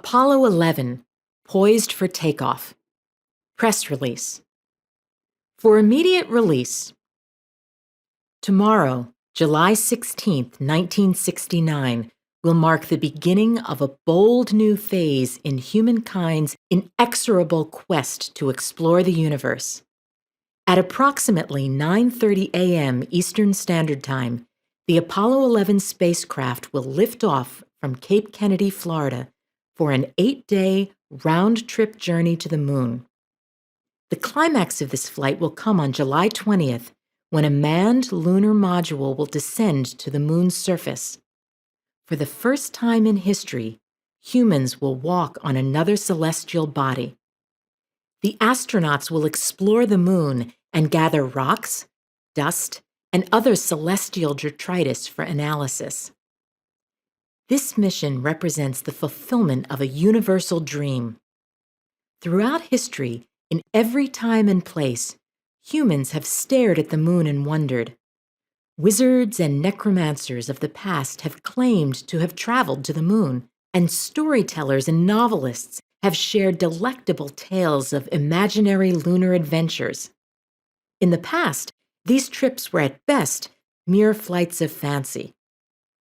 Apollo 11, poised for takeoff. Press release. For immediate release, tomorrow, July 16, 1969, will mark the beginning of a bold new phase in humankind's inexorable quest to explore the universe. At approximately 9:30 a.m. Eastern Standard Time, the Apollo 11 spacecraft will lift off from Cape Kennedy, Florida, for an 8-day round-trip journey to the moon. The climax of this flight will come on July 20th, when a manned lunar module will descend to the moon's surface. For the first time in history, humans will walk on another celestial body. The astronauts will explore the moon and gather rocks, dust, and other celestial detritus for analysis. This mission represents the fulfillment of a universal dream. Throughout history, in every time and place, humans have stared at the moon and wondered. Wizards and necromancers of the past have claimed to have traveled to the moon, and storytellers and novelists have shared delectable tales of imaginary lunar adventures. In the past, these trips were at best mere flights of fancy.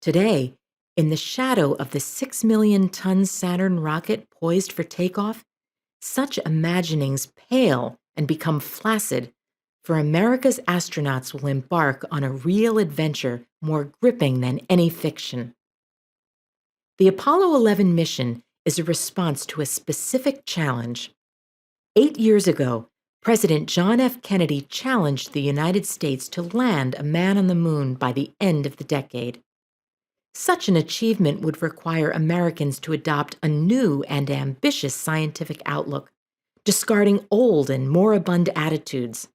Today, in the shadow of the 6-million-ton Saturn rocket poised for takeoff, such imaginings pale and become flaccid, for America's astronauts will embark on a real adventure more gripping than any fiction. The Apollo 11 mission is a response to a specific challenge. 8 years ago, President John F. Kennedy challenged the United States to land a man on the moon by the end of the decade. Such an achievement would require Americans to adopt a new and ambitious scientific outlook, discarding old and moribund attitudes.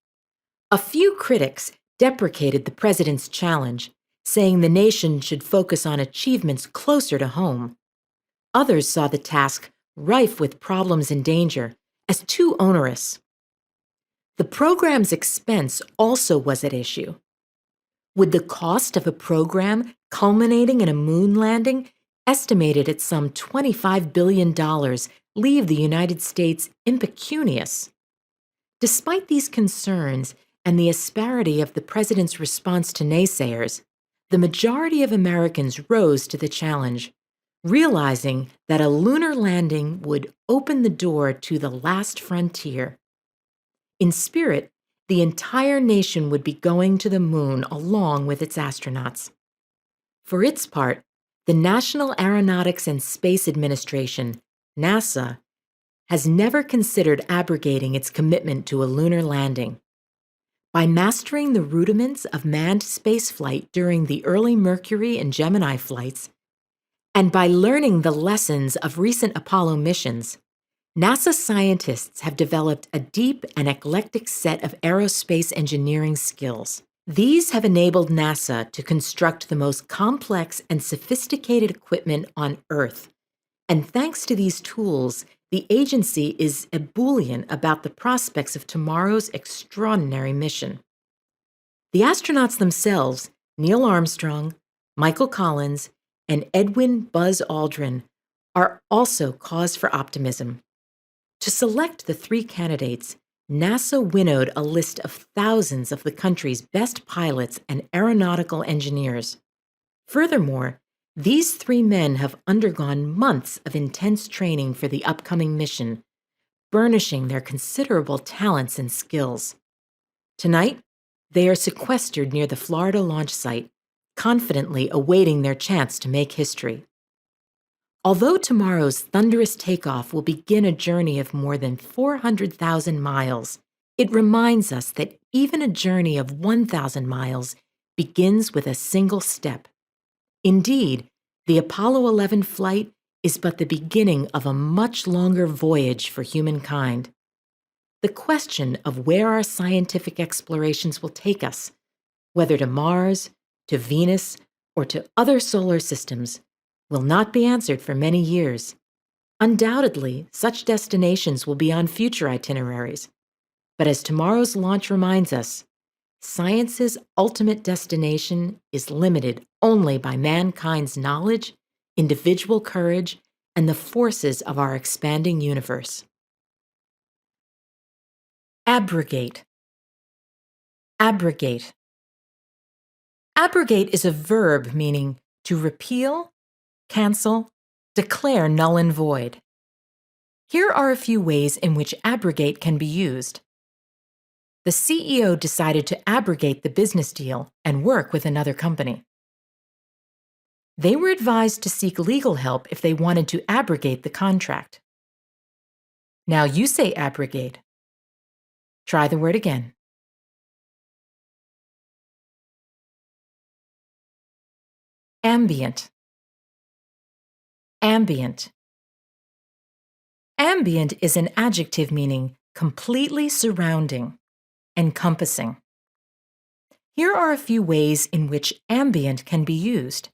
A few critics deprecated the president's challenge, saying the nation should focus on achievements closer to home. Others saw the task, rife with problems and danger, as too onerous. The program's expense also was at issue. Would the cost of a program culminating in a moon landing, estimated at some $25 billion, leave the United States impecunious? Despite these concerns and the asperity of the president's response to naysayers, the majority of Americans rose to the challenge, realizing that a lunar landing would open the door to the last frontier. In spirit, the entire nation would be going to the moon along with its astronauts. For its part, the National Aeronautics and Space Administration, NASA, has never considered abrogating its commitment to a lunar landing. By mastering the rudiments of manned spaceflight during the early Mercury and Gemini flights, and by learning the lessons of recent Apollo missions, NASA scientists have developed a deep and eclectic set of aerospace engineering skills. These have enabled NASA to construct the most complex and sophisticated equipment on Earth. And thanks to these tools, the agency is ebullient about the prospects of tomorrow's extraordinary mission. The astronauts themselves, Neil Armstrong, Michael Collins, and Edwin Buzz Aldrin, are also cause for optimism. To select the 3 candidates, NASA winnowed a list of thousands of the country's best pilots and aeronautical engineers. Furthermore, these 3 men have undergone months of intense training for the upcoming mission, burnishing their considerable talents and skills. Tonight, they are sequestered near the Florida launch site, confidently awaiting their chance to make history. Although tomorrow's thunderous takeoff will begin a journey of more than 400,000 miles, it reminds us that even a journey of 1,000 miles begins with a single step. Indeed, the Apollo 11 flight is but the beginning of a much longer voyage for humankind. The question of where our scientific explorations will take us, whether to Mars, to Venus, or to other solar systems, will not be answered for many years. Undoubtedly, such destinations will be on future itineraries. But as tomorrow's launch reminds us, science's ultimate destination is limited only by mankind's knowledge, individual courage, and the forces of our expanding universe. Abrogate. Abrogate. Abrogate is a verb meaning to repeal, cancel, declare null and void. Here are a few ways in which abrogate can be used. The CEO decided to abrogate the business deal and work with another company. They were advised to seek legal help if they wanted to abrogate the contract. Now you say abrogate. Try the word again. Ambient. Ambient. Ambient is an adjective meaning completely surrounding, encompassing. Here are a few ways in which ambient can be used.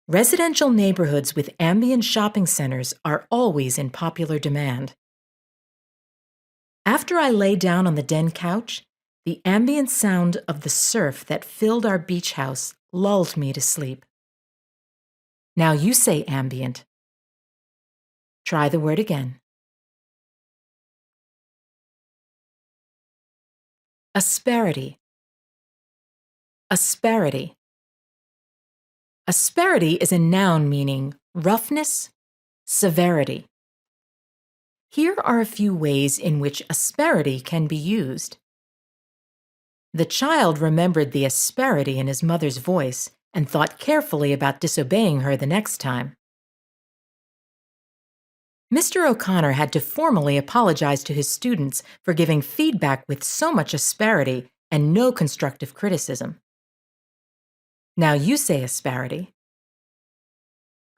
Residential neighborhoods with ambient shopping centers are always in popular demand. After I lay down on the den couch, the ambient sound of the surf that filled our beach house lulled me to sleep. Now you say ambient. Try the word again. Asperity. Asperity. Asperity is a noun meaning roughness, severity. Here are a few ways in which asperity can be used. The child remembered the asperity in his mother's voice and thought carefully about disobeying her the next time. Mr. O'Connor had to formally apologize to his students for giving feedback with so much asperity and no constructive criticism. Now you say asperity.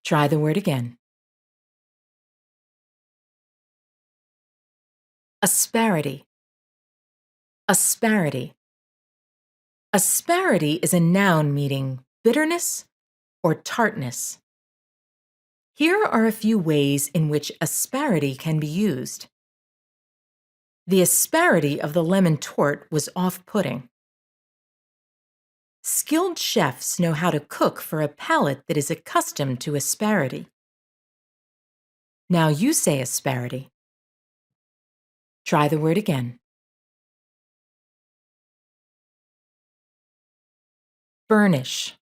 Try the word again. Asperity. Asperity. Asperity is a noun meaning bitterness or tartness. Here are a few ways in which asperity can be used. The asperity of the lemon tort was off-putting. Skilled chefs know how to cook for a palate that is accustomed to asperity. Now you say asperity. Try the word again. Burnish.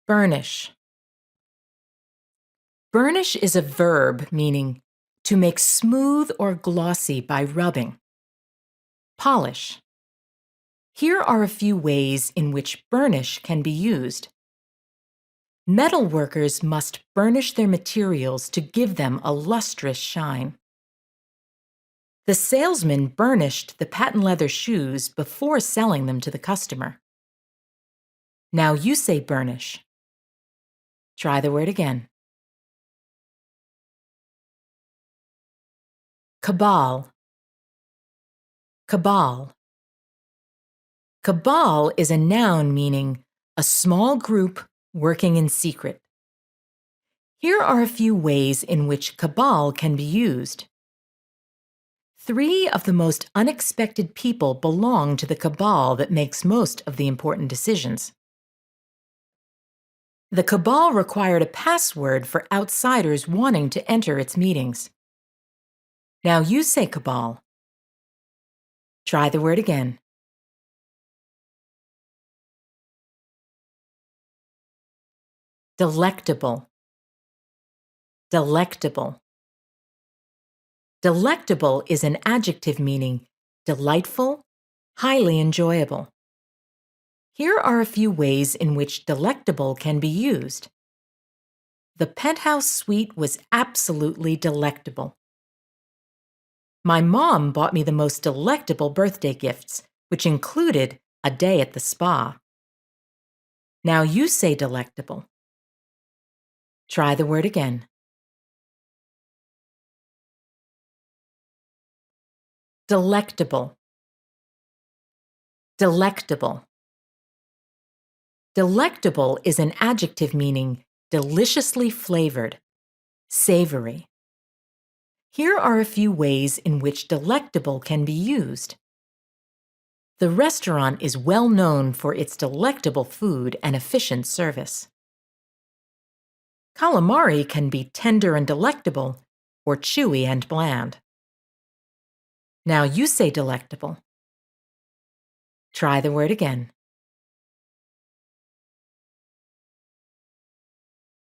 Burnish. Burnish is a verb meaning to make smooth or glossy by rubbing. Polish. Here are a few ways in which burnish can be used. Metal workers must burnish their materials to give them a lustrous shine. The salesman burnished the patent leather shoes before selling them to the customer. Now you say burnish. Try the word again. Cabal. Cabal. Cabal is a noun meaning a small group working in secret. Here are a few ways in which cabal can be used. 3 of the most unexpected people belong to the cabal that makes most of the important decisions. The cabal required a password for outsiders wanting to enter its meetings. Now you say cabal. Try the word again. Delectable. Delectable. Delectable is an adjective meaning delightful, highly enjoyable. Here are a few ways in which delectable can be used. The penthouse suite was absolutely delectable. My mom bought me the most delectable birthday gifts, which included a day at the spa. Now you say delectable. Try the word again. Delectable. Delectable. Delectable is an adjective meaning deliciously flavored, savory. Here are a few ways in which delectable can be used. The restaurant is well known for its delectable food and efficient service. Calamari can be tender and delectable or chewy and bland. Now you say delectable. Try the word again.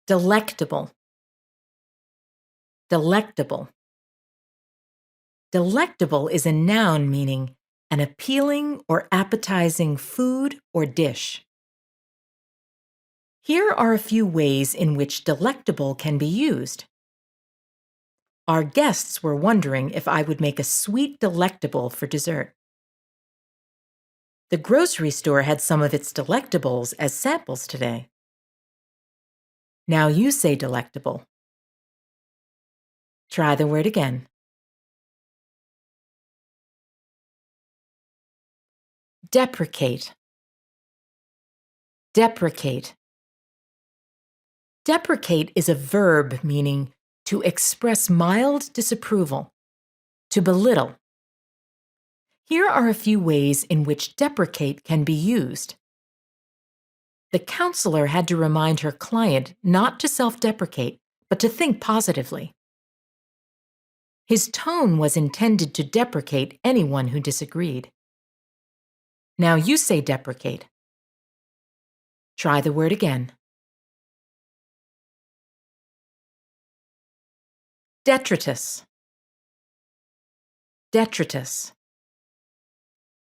Delectable. Delectable. Delectable is a noun meaning an appealing or appetizing food or dish. Here are a few ways in which delectable can be used. Our guests were wondering if I would make a sweet delectable for dessert. The grocery store had some of its delectables as samples today. Now you say delectable. Try the word again. Deprecate. Deprecate. Deprecate is a verb meaning to express mild disapproval, to belittle. Here are a few ways in which deprecate can be used. The counselor had to remind her client not to self-deprecate, but to think positively. His tone was intended to deprecate anyone who disagreed. Now you say deprecate. Try the word again. Detritus. Detritus.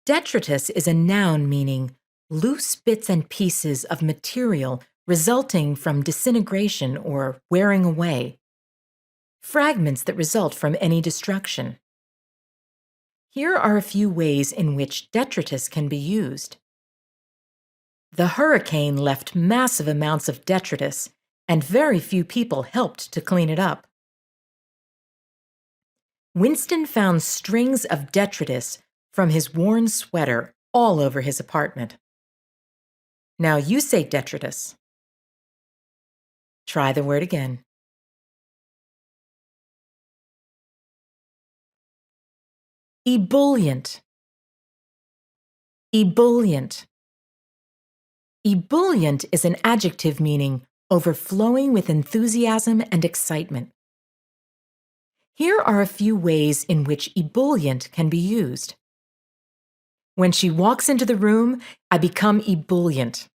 Detritus is a noun meaning loose bits and pieces of material resulting from disintegration or wearing away, fragments that result from any destruction. Here are a few ways in which detritus can be used. The hurricane left massive amounts of detritus, and very few people helped to clean it up. Winston found strings of detritus from his worn sweater all over his apartment. Now you say detritus. Try the word again. Ebullient. Ebullient. Ebullient is an adjective meaning overflowing with enthusiasm and excitement. Here are a few ways in which ebullient can be used. When she walks into the room, I become ebullient.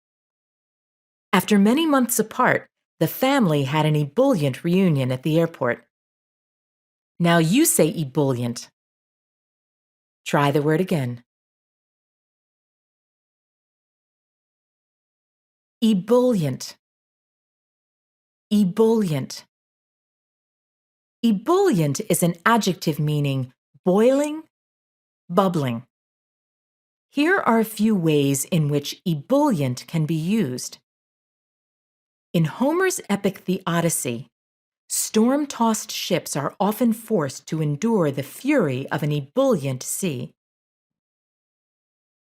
After many months apart, the family had an ebullient reunion at the airport. Now you say ebullient. Try the word again. Ebullient. Ebullient. Ebullient is an adjective meaning boiling, bubbling. Here are a few ways in which ebullient can be used. In Homer's epic The Odyssey, storm-tossed ships are often forced to endure the fury of an ebullient sea.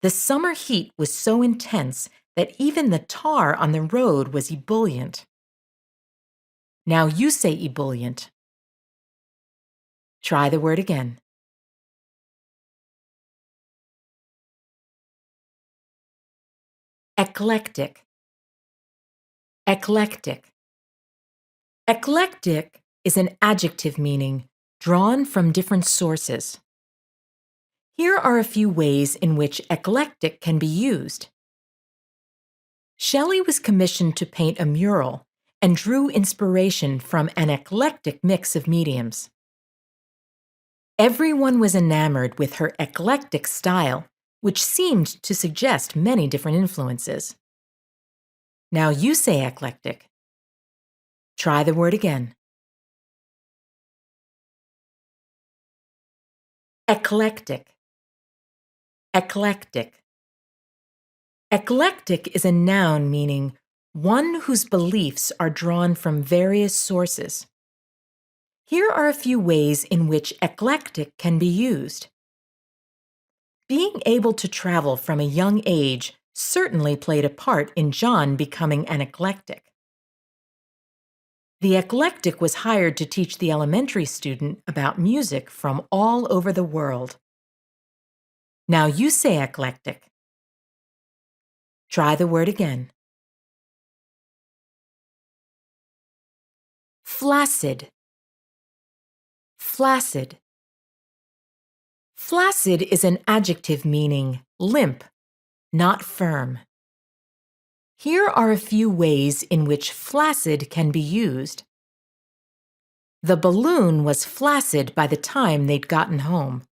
The summer heat was so intense that even the tar on the road was ebullient. Now you say ebullient. Try the word again. Eclectic. Eclectic. Eclectic is an adjective meaning drawn from different sources. Here are a few ways in which eclectic can be used. Shelley was commissioned to paint a mural and drew inspiration from an eclectic mix of mediums. Everyone was enamored with her eclectic style, which seemed to suggest many different influences. Now you say eclectic. Try the word again. Eclectic. Eclectic. Eclectic is a noun meaning one whose beliefs are drawn from various sources. Here are a few ways in which eclectic can be used. Being able to travel from a young age certainly played a part in John becoming an eclectic. The eclectic was hired to teach the elementary student about music from all over the world. Now you say eclectic. Try the word again. Flaccid. Flaccid. Flaccid is an adjective meaning limp, not firm. Here are a few ways in which flaccid can be used. The balloon was flaccid by the time they'd gotten home.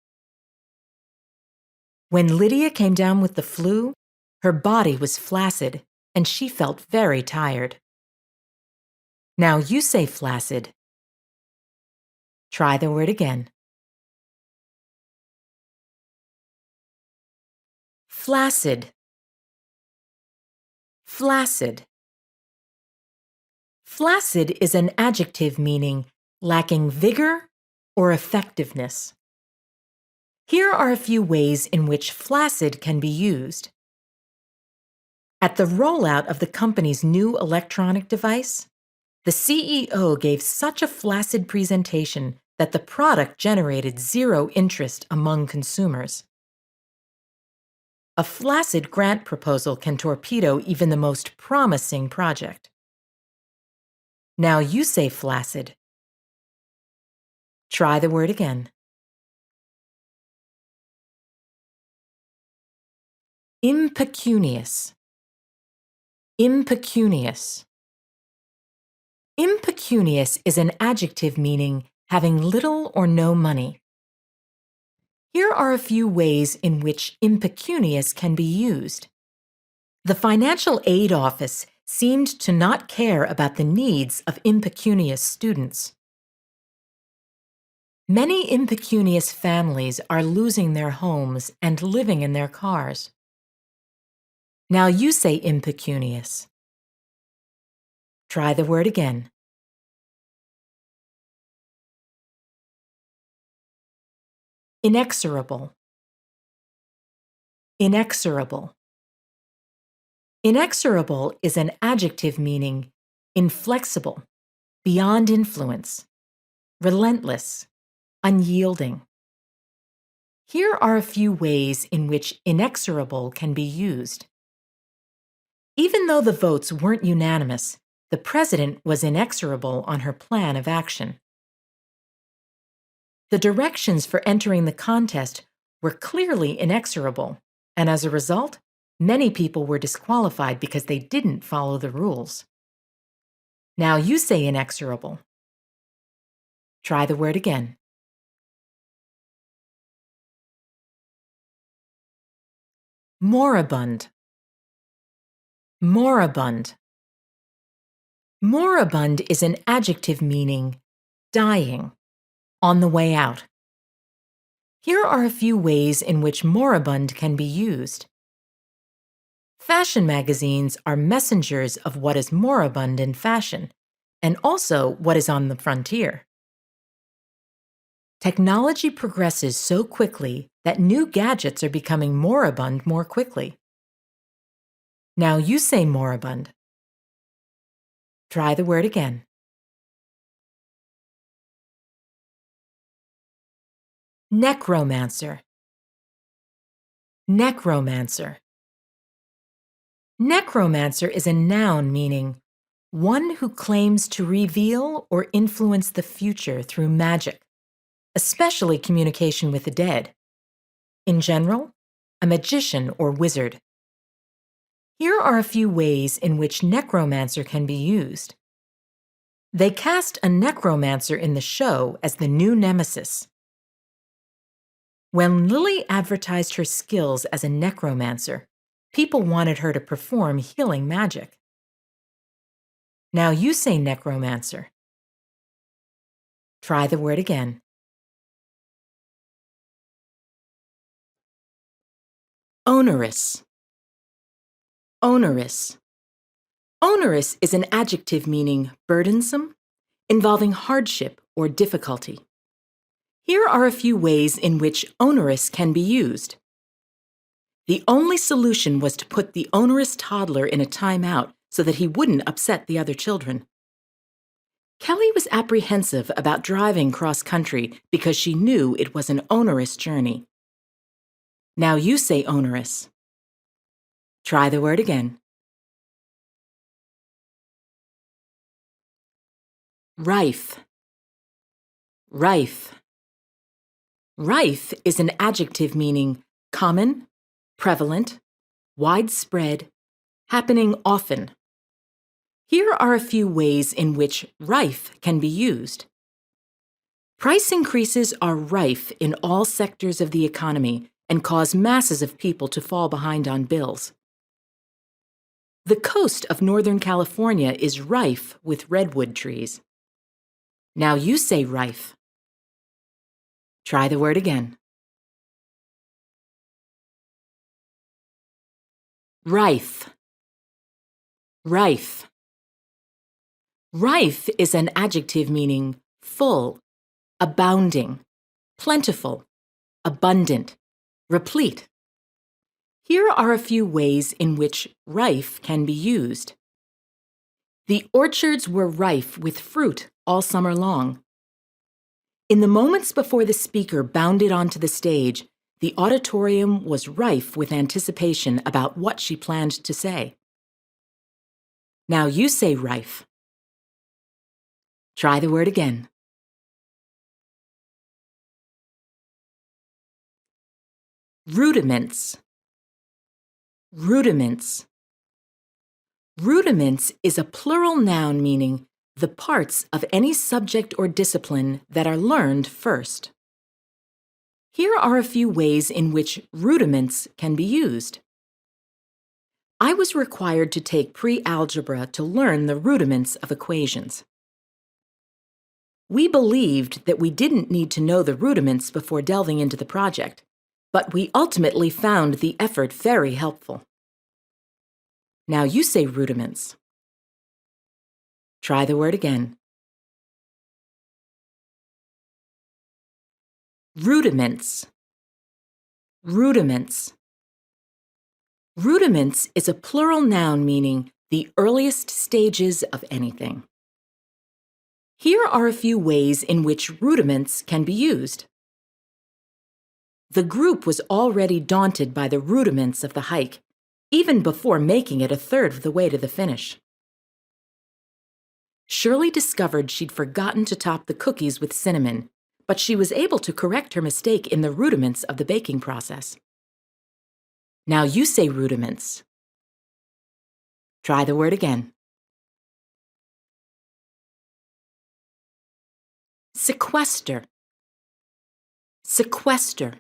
When Lydia came down with the flu, her body was flaccid and she felt very tired. Now you say flaccid. Try the word again. Flaccid. Flaccid. Flaccid is an adjective meaning lacking vigor or effectiveness. Here are a few ways in which flaccid can be used. At the rollout of the company's new electronic device, the CEO gave such a flaccid presentation that the product generated zero interest among consumers. A flaccid grant proposal can torpedo even the most promising project. Now you say flaccid. Try the word again. Impecunious. Impecunious. Impecunious is an adjective meaning having little or no money. Here are a few ways in which impecunious can be used. The financial aid office seemed to not care about the needs of impecunious students. Many impecunious families are losing their homes and living in their cars. Now you say impecunious. Try the word again. Inexorable. Inexorable. Inexorable is an adjective meaning inflexible, beyond influence, relentless, unyielding. Here are a few ways in which inexorable can be used. Even though the votes weren't unanimous, the president was inexorable on her plan of action. The directions for entering the contest were clearly inexorable, and as a result, many people were disqualified because they didn't follow the rules. Now you say inexorable. Try the word again. Moribund. Moribund. Moribund is an adjective meaning dying, on the way out. Here are a few ways in which moribund can be used. Fashion magazines are messengers of what is moribund in fashion, and also what is on the frontier. Technology progresses so quickly that new gadgets are becoming moribund more quickly. Now you say moribund. Try the word again. Necromancer. Necromancer. Necromancer is a noun meaning one who claims to reveal or influence the future through magic, especially communication with the dead. In general, a magician or wizard. Here are a few ways in which necromancer can be used. They cast a necromancer in the show as the new nemesis. When Lily advertised her skills as a necromancer, people wanted her to perform healing magic. Now you say necromancer. Try the word again. Onerous. Onerous. Onerous is an adjective meaning burdensome, involving hardship or difficulty. Here are a few ways in which onerous can be used. The only solution was to put the onerous toddler in a timeout so that he wouldn't upset the other children. Kelly was apprehensive about driving cross-country because she knew it was an onerous journey. Now you say onerous. Try the word again. Rife. Rife. Rife is an adjective meaning common, prevalent, widespread, happening often. Here are a few ways in which rife can be used. Price increases are rife in all sectors of the economy and cause masses of people to fall behind on bills. The coast of Northern California is rife with redwood trees. Now you say rife. Try the word again. Rife. Rife. Rife is an adjective meaning full, abounding, plentiful, abundant, replete. Here are a few ways in which rife can be used. The orchards were rife with fruit all summer long. In the moments before the speaker bounded onto the stage, the auditorium was rife with anticipation about what she planned to say. Now you say rife. Try the word again. Rudiments. Rudiments. Rudiments is a plural noun meaning the parts of any subject or discipline that are learned first. Here are a few ways in which rudiments can be used. I was required to take pre-algebra to learn the rudiments of equations. We believed that we didn't need to know the rudiments before delving into the project, but we ultimately found the effort very helpful. Now you say rudiments. Try the word again. Rudiments. Rudiments. Rudiments is a plural noun meaning the earliest stages of anything. Here are a few ways in which rudiments can be used. The group was already daunted by the rudiments of the hike, even before making it a third of the way to the finish. Shirley discovered she'd forgotten to top the cookies with cinnamon, but she was able to correct her mistake in the rudiments of the baking process. Now you say rudiments. Try the word again. Sequester. Sequester.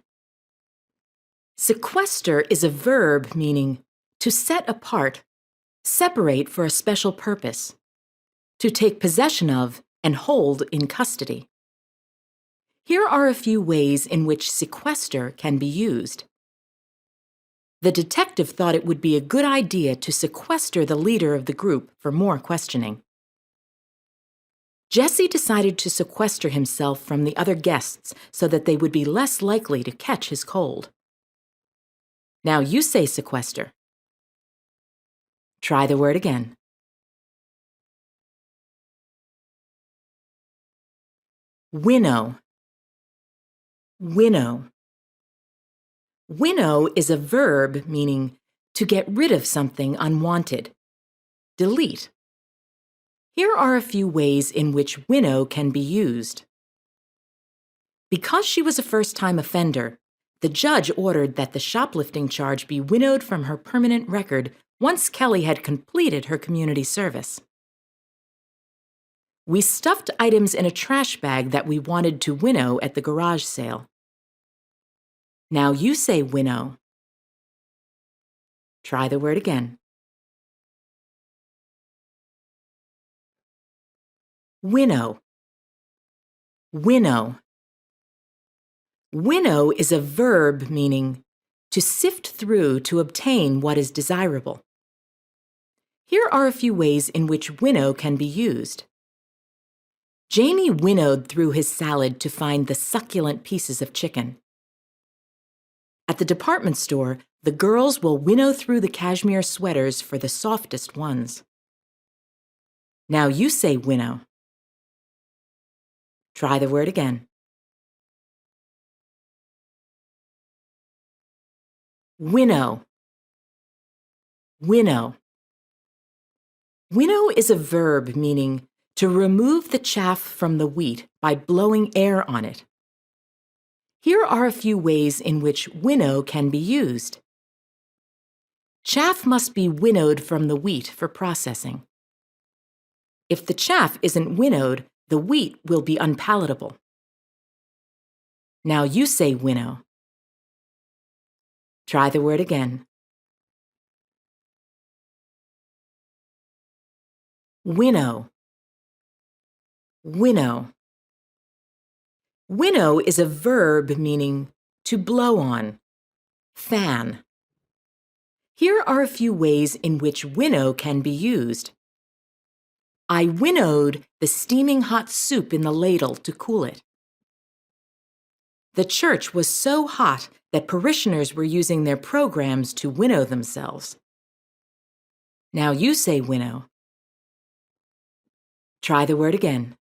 Sequester is a verb meaning to set apart, separate for a special purpose, to take possession of and hold in custody. Here are a few ways in which sequester can be used. The detective thought it would be a good idea to sequester the leader of the group for more questioning. Jesse decided to sequester himself from the other guests so that they would be less likely to catch his cold. Now you say sequester. Try the word again. Winnow. Winnow. Winnow is a verb meaning to get rid of something unwanted. Delete. Here are a few ways in which winnow can be used. Because she was a first-time offender, the judge ordered that the shoplifting charge be winnowed from her permanent record once Kelly had completed her community service. We stuffed items in a trash bag that we wanted to winnow at the garage sale. Now you say winnow. Try the word again. Winnow. Winnow. Winnow is a verb meaning to sift through to obtain what is desirable. Here are a few ways in which winnow can be used. Jamie winnowed through his salad to find the succulent pieces of chicken. At the department store, the girls will winnow through the cashmere sweaters for the softest ones. Now you say winnow. Try the word again. Winnow. Winnow. Winnow is a verb meaning To remove the chaff from the wheat by blowing air on it. Here are a few ways in which winnow can be used. Chaff must be winnowed from the wheat for processing. If the chaff isn't winnowed, the wheat will be unpalatable. Now you say winnow. Try the word again. Winnow. Winnow. Winnow is a verb meaning to blow on, fan. Here are a few ways in which winnow can be used. I winnowed the steaming hot soup in the ladle to cool it. The church was so hot that parishioners were using their programs to winnow themselves. Now you say winnow. Try the word again.